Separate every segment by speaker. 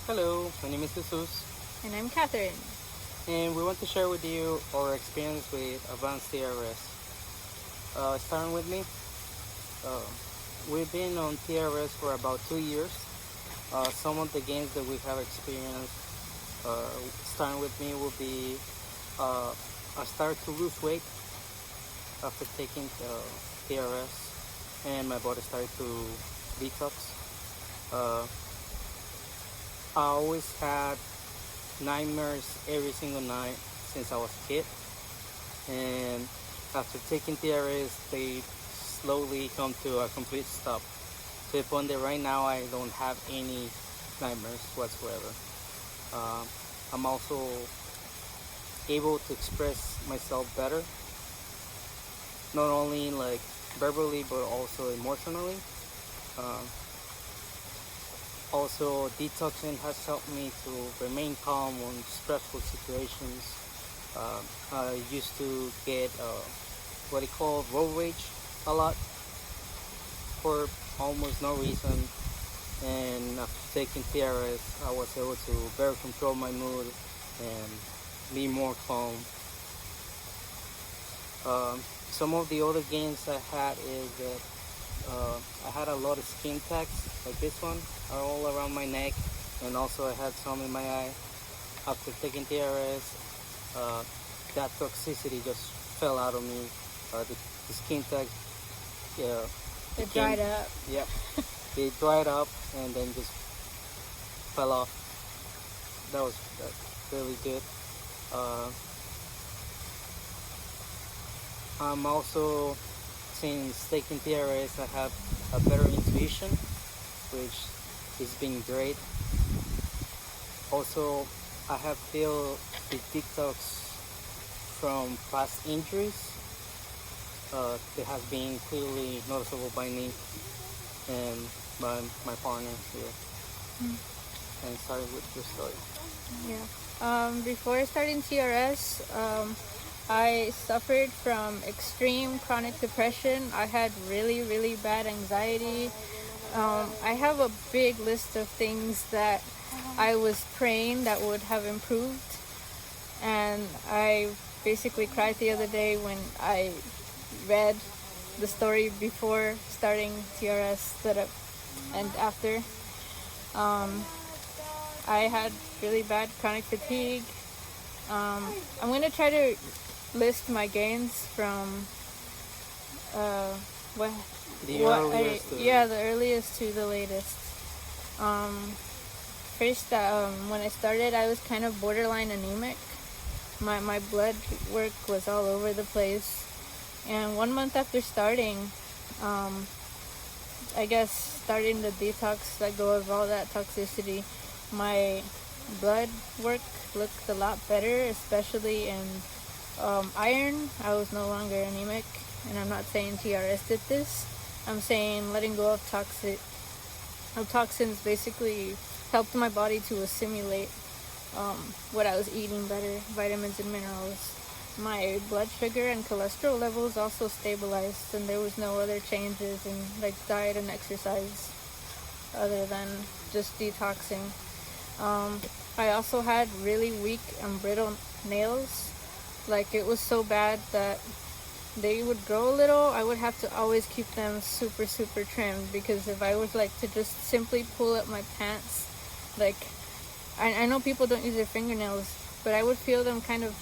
Speaker 1: Hello, my name is Jesus,
Speaker 2: And I'm Catherine.
Speaker 1: and we want to share with you our experience with Advanced TRS. Starting with me, uh, we've been on TRS for about 2 years. Some of the gains that we have experienced, uh, starting with me, will be I started to lose weight after taking TRS, and my body started to detox. Uh, I always had nightmares every single night since I was a kid, and after taking TRS, they slowly come to a complete stop. To the point that right now I don't have any nightmares whatsoever. Um, I'm also able to express myself better, not only like verbally but also emotionally. Um, Also, detoxing has helped me to remain calm on stressful situations. I used to get what they call road rage a lot for almost no reason, and after taking TRS, I was able to better control my mood and be more calm. Some of the other gains I had is that I had a lot of skin tags like this one all around my neck, and also I had some in my eye. After taking TRS, that toxicity just fell out of me. The skin tags, yeah,
Speaker 2: It
Speaker 1: became,
Speaker 2: dried up.
Speaker 1: yeah, they dried up and then just fell off. That's really good. Uh, I'm also, since taking TRS, I have a better intuition, which is being great. Also, I have feel the detox from past injuries. It has been clearly noticeable by me and by my partner here.
Speaker 2: Mm.
Speaker 1: And starting with your story.
Speaker 2: Yeah. Before starting TRS, I suffered from extreme chronic depression. I had really, really bad anxiety. I have a big list of things that I was praying that would have improved. And I basically cried the other day when I read the story before starting TRS and after. I had really bad chronic fatigue. I'm going to try to list my gains from what
Speaker 1: The earliest,
Speaker 2: the earliest to the latest. First, when I started, I was kind of borderline anemic. My blood work was all over the place, and 1 month after starting, I guess starting the detox, let go of all that toxicity, my blood work looked a lot better, especially in iron. I was no longer anemic, and I'm not saying TRS did this. I'm saying letting go of toxins basically helped my body to assimilate what I was eating better, vitamins and minerals. My blood sugar and cholesterol levels also stabilized, and there was no other changes in like diet and exercise other than just detoxing. I also had really weak and brittle nails. Like, it was so bad that they would grow a little. I would have to always keep them super, super trimmed, because if I was like to just simply pull up my pants, like, I know people don't use their fingernails, but I would feel them kind of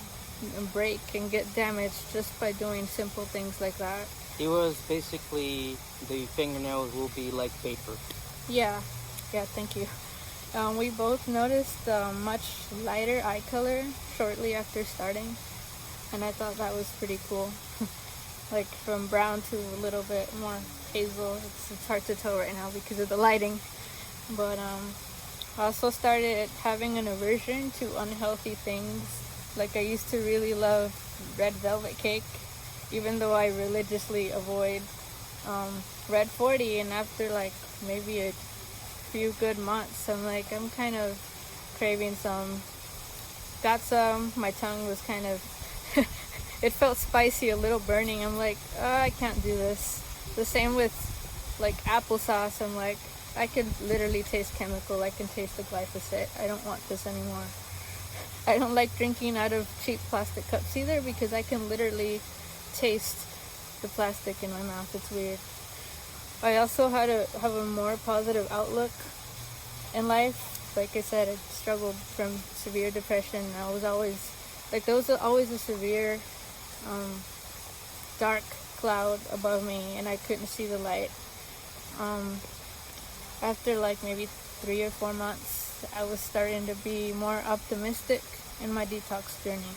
Speaker 2: break and get damaged just by doing simple things like that.
Speaker 1: it was basically the fingernails will be like paper.
Speaker 2: Yeah, thank you. We both noticed much lighter eye color shortly after starting, and I thought that was pretty cool. Like, from brown to a little bit more hazel. It's hard to tell right now because of the lighting. But I also started having an aversion to unhealthy things. Like, I used to really love red velvet cake, even though I religiously avoid red 40. And after like maybe a few good months, I'm kind of craving some. Got some. My tongue was kind of it felt spicy, a little burning. I'm like, oh, I can't do this. The same with like applesauce. I'm like, I can literally taste chemical. I can taste the glyphosate. I don't want this anymore. I don't like drinking out of cheap plastic cups either because I can literally taste the plastic in my mouth. It's weird. I also had to have a more positive outlook in life. Like I said, I struggled from severe depression. I was always, like, there was always a severe dark cloud above me and I couldn't see the light. After like maybe 3 or 4 months, I was starting to be more optimistic in my detox journey.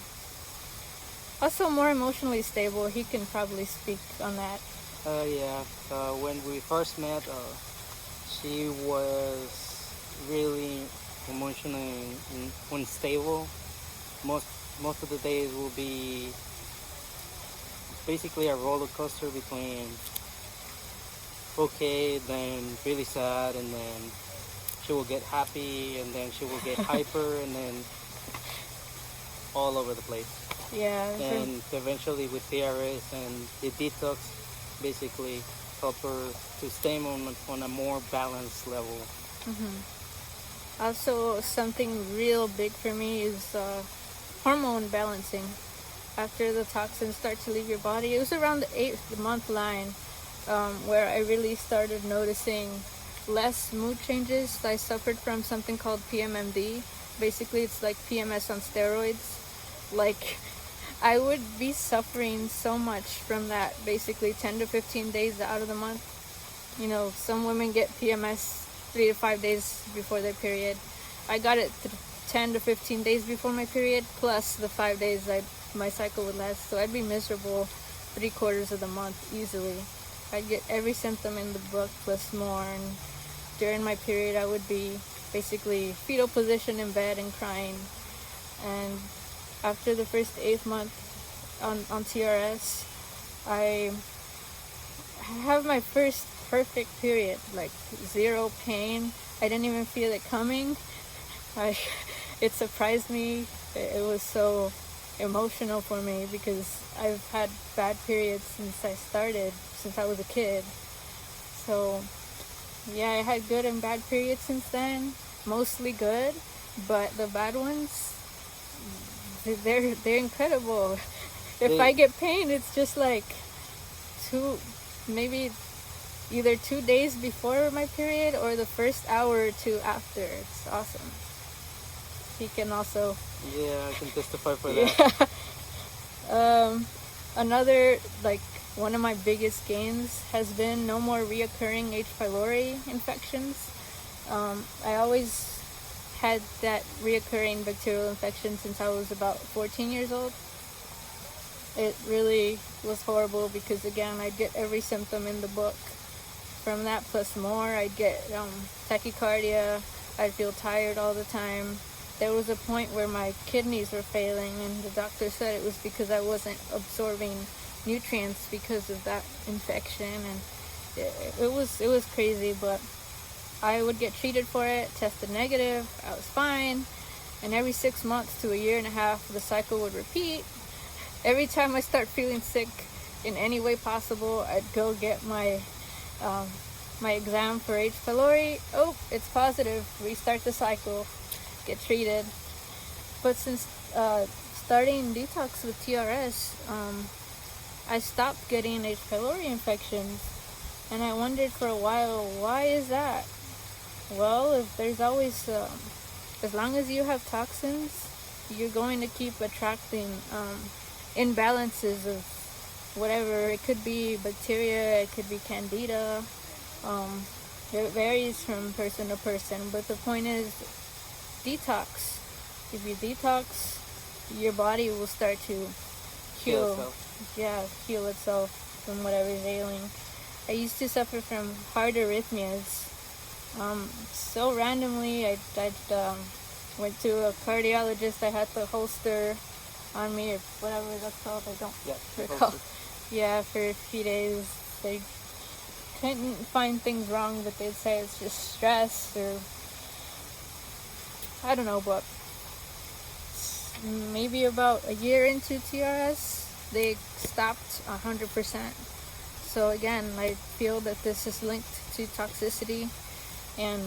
Speaker 2: Also more emotionally stable. He can probably speak on that.
Speaker 1: Yeah. When we first met, she was really emotionally unstable. Most of the days will be basically a roller coaster between okay, then really sad, and then she will get happy, and then she will get hyper, and then all over the place.
Speaker 2: Yeah.
Speaker 1: And eventually with TRS and the detox, basically help her to stay on a more balanced level.
Speaker 2: Also, something real big for me is hormone balancing. After the toxins start to leave your body, it was around the 8th month line where I really started noticing less mood changes. I suffered from something called PMDD. Basically, it's like PMS on steroids. Like, I would be suffering so much from that, basically 10 to 15 days out of the month. You know, some women get PMS 3 to 5 days before their period. I got it 10 to 15 days before my period, plus the 5 days my cycle would last. So I'd be miserable 3/4 of the month easily. I'd get every symptom in the book plus more, and during my period I would be basically fetal position in bed and crying. And after the first 8th month on TRS, I have my first perfect period, like zero pain. I didn't even feel it coming. It surprised me. It was so emotional for me because I've had bad periods since I was a kid. So yeah, I had good and bad periods since then, mostly good, but the bad ones, they're incredible. If I get pain, it's just like maybe either 2 days before my period or the first hour or two after. It's awesome. He can also...
Speaker 1: Yeah, I can testify for that.
Speaker 2: Yeah. Another, like, one of my biggest gains has been no more reoccurring H. pylori infections. I always had that reoccurring bacterial infection since I was about 14 years old. It really was horrible because, again, I'd get every symptom in the book. From that plus more, I'd get tachycardia. I'd feel tired all the time. There was a point where my kidneys were failing, and the doctor said it was because I wasn't absorbing nutrients because of that infection, and it was crazy. But I would get treated for it, tested negative, I was fine, and every 6 months to a year and a half, the cycle would repeat. Every time I start feeling sick in any way possible, I'd go get my exam for H. pylori. Oh, it's positive. Restart the cycle, get treated. But since starting detox with TRS, I stopped getting H. pylori infections, and I wondered for a while, why is that? Well, if there's always, as long as you have toxins, you're going to keep attracting imbalances of whatever. It could be bacteria, it could be candida. It varies from person to person, but the point is detox. If you detox, your body will start to heal itself from whatever's ailing. I used to suffer from heart arrhythmias. So randomly, I went to a cardiologist. I had the holster on me, or whatever that's called. I don't recall. Yeah, for a few days. They couldn't find things wrong, but they'd say it's just stress, or I don't know. But maybe about a year into TRS, they stopped 100%. So again, I feel that this is linked to toxicity. and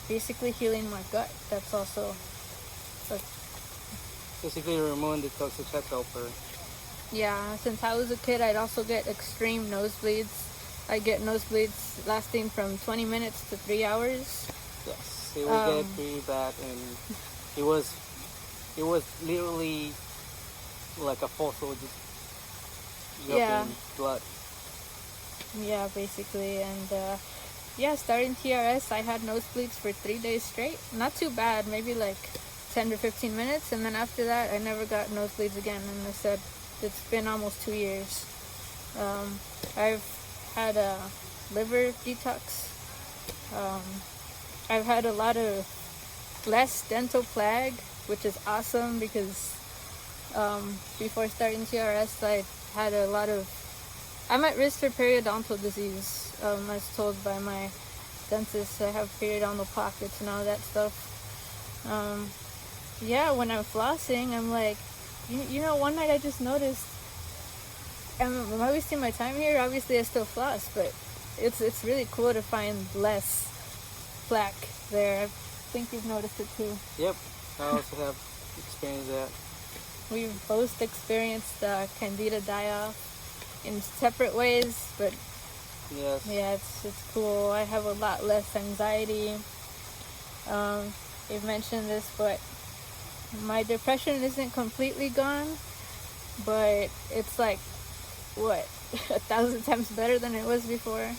Speaker 2: basically healing my gut. That's also like,
Speaker 1: Basically, removing the toxic head helper.
Speaker 2: yeah, since I was a kid, I'd also get extreme nosebleeds. I get nosebleeds lasting from 20 minutes to 3 hours.
Speaker 1: Yes, it would get pretty bad, and it was literally like a fossil just dropping blood.
Speaker 2: Yeah, basically, and yeah, starting TRS, I had nosebleeds for 3 days straight. Not too bad, maybe like 10 to 15 minutes, and then after that, I never got nosebleeds again. And I said, it's been almost 2 years. I've had a liver detox. I've had a lot of less dental plaque, which is awesome because before starting TRS, I had a lot of, I'm at risk for periodontal disease. I was told by my dentist I have periodontal pockets and all that stuff. Yeah, when I'm flossing, I'm like, you know, one night I just noticed, I'm wasting my time here. Obviously, I still floss, but it's really cool to find less plaque there. I think you've noticed it too.
Speaker 1: Yep, I also have experienced that.
Speaker 2: We've both experienced candida die-off in separate ways, but
Speaker 1: yes,
Speaker 2: yeah, it's cool. I have a lot less anxiety. You've mentioned this, but my depression isn't completely gone, but it's like, what, 1,000 times better than it was before?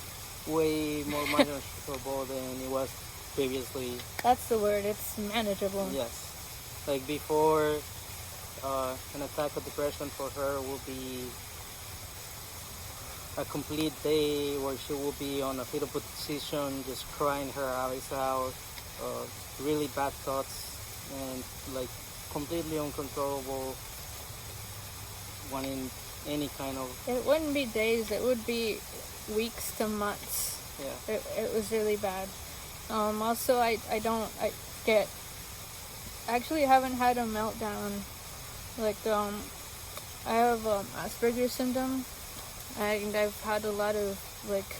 Speaker 1: Way more manageable than it was previously.
Speaker 2: That's the word, it's manageable.
Speaker 1: Yes, like before, an attack of depression for her will be a complete day where she will be on a fetal position, just crying her eyes out, really bad thoughts, and like completely uncontrollable, wanting any kind of...
Speaker 2: It wouldn't be days, it would be weeks to months.
Speaker 1: Yeah.
Speaker 2: It was really bad. Also, I actually haven't had a meltdown. Like, I have Asperger's syndrome, and I've had a lot of like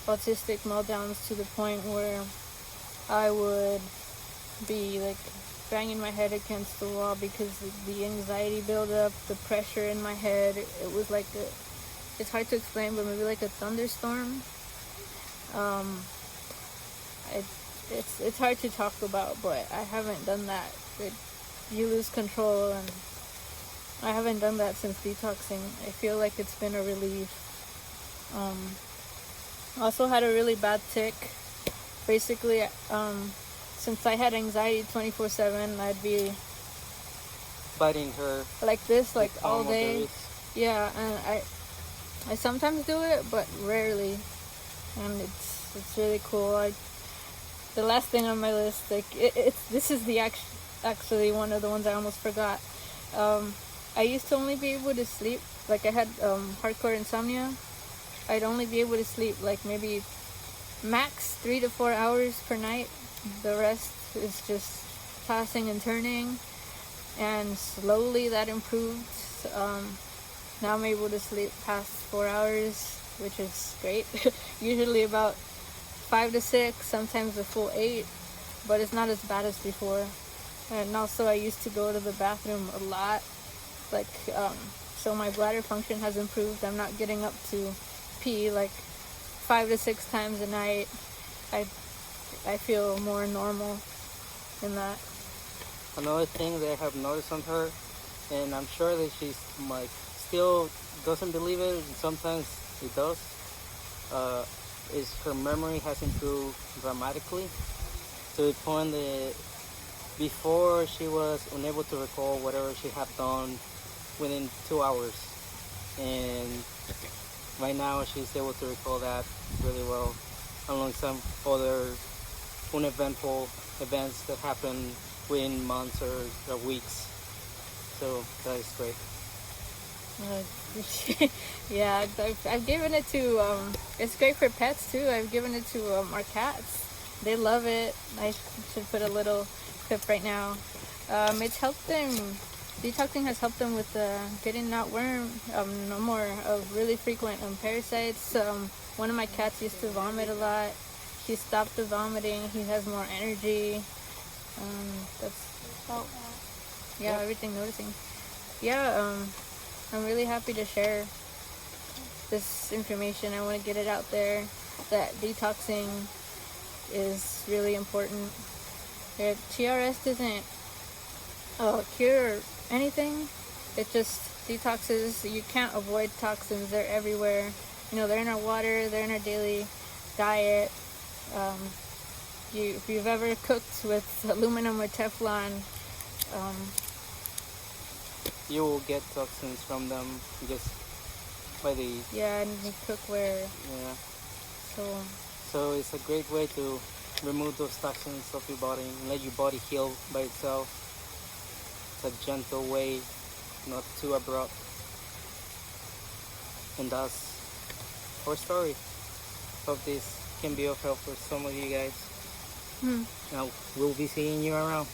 Speaker 2: autistic meltdowns to the point where I would be like banging my head against the wall because the anxiety buildup, the pressure in my head. It was like it's hard to explain, but maybe like a thunderstorm. It's hard to talk about, but I haven't done that. You lose control, and I haven't done that since detoxing. I feel like it's been a relief. Also had a really bad tick. Basically, since I had anxiety 24/7, I'd be
Speaker 1: biting her
Speaker 2: like this, like all day.
Speaker 1: Yeah,
Speaker 2: and I sometimes do it, but rarely, and it's really cool. The last thing on my list, like this is actually one of the ones I almost forgot. I used to only be able to sleep, like I had hardcore insomnia. I'd only be able to sleep like maybe max 3 to 4 hours per night. The rest is just tossing and turning, and slowly that improved. Now I'm able to sleep past 4 hours, which is great. Usually about 5 to 6, sometimes a full 8, but it's not as bad as before. And also I used to go to the bathroom a lot, like so my bladder function has improved. I'm not getting up to pee like 5 to 6 times a night. I feel more normal in that.
Speaker 1: Another thing that I have noticed on her, and I'm sure that she's like still doesn't believe it, and sometimes it does, is her memory has improved dramatically to the point that before she was unable to recall whatever she had done within 2 hours, and right now she's able to recall that really well, along some other uneventful events that happen within months or weeks. So that is great.
Speaker 2: Yeah, I've given it to, it's great for pets too. I've given it to our cats. They love it. I should put a little clip right now. It's helped them, detoxing has helped them with getting that worm, no more of really frequent parasites. One of my cats used to vomit a lot. he stopped the vomiting. He has more energy. That's
Speaker 3: So,
Speaker 2: yeah, everything noticing. Yeah, I'm really happy to share this information. I want to get it out there that detoxing is really important. TRS doesn't cure anything. It just detoxes. You can't avoid toxins. They're everywhere. They're in our water. They're in our daily diet. If you've ever cooked with aluminum or Teflon,
Speaker 1: You will get toxins from them just by the
Speaker 2: and the cookware.
Speaker 1: yeah.
Speaker 2: So
Speaker 1: So it's a great way to remove those toxins of your body and let your body heal by itself. It's a gentle way, not too abrupt. And that's our story. Hope this can be of help for some of you guys. Now we'll be seeing you around.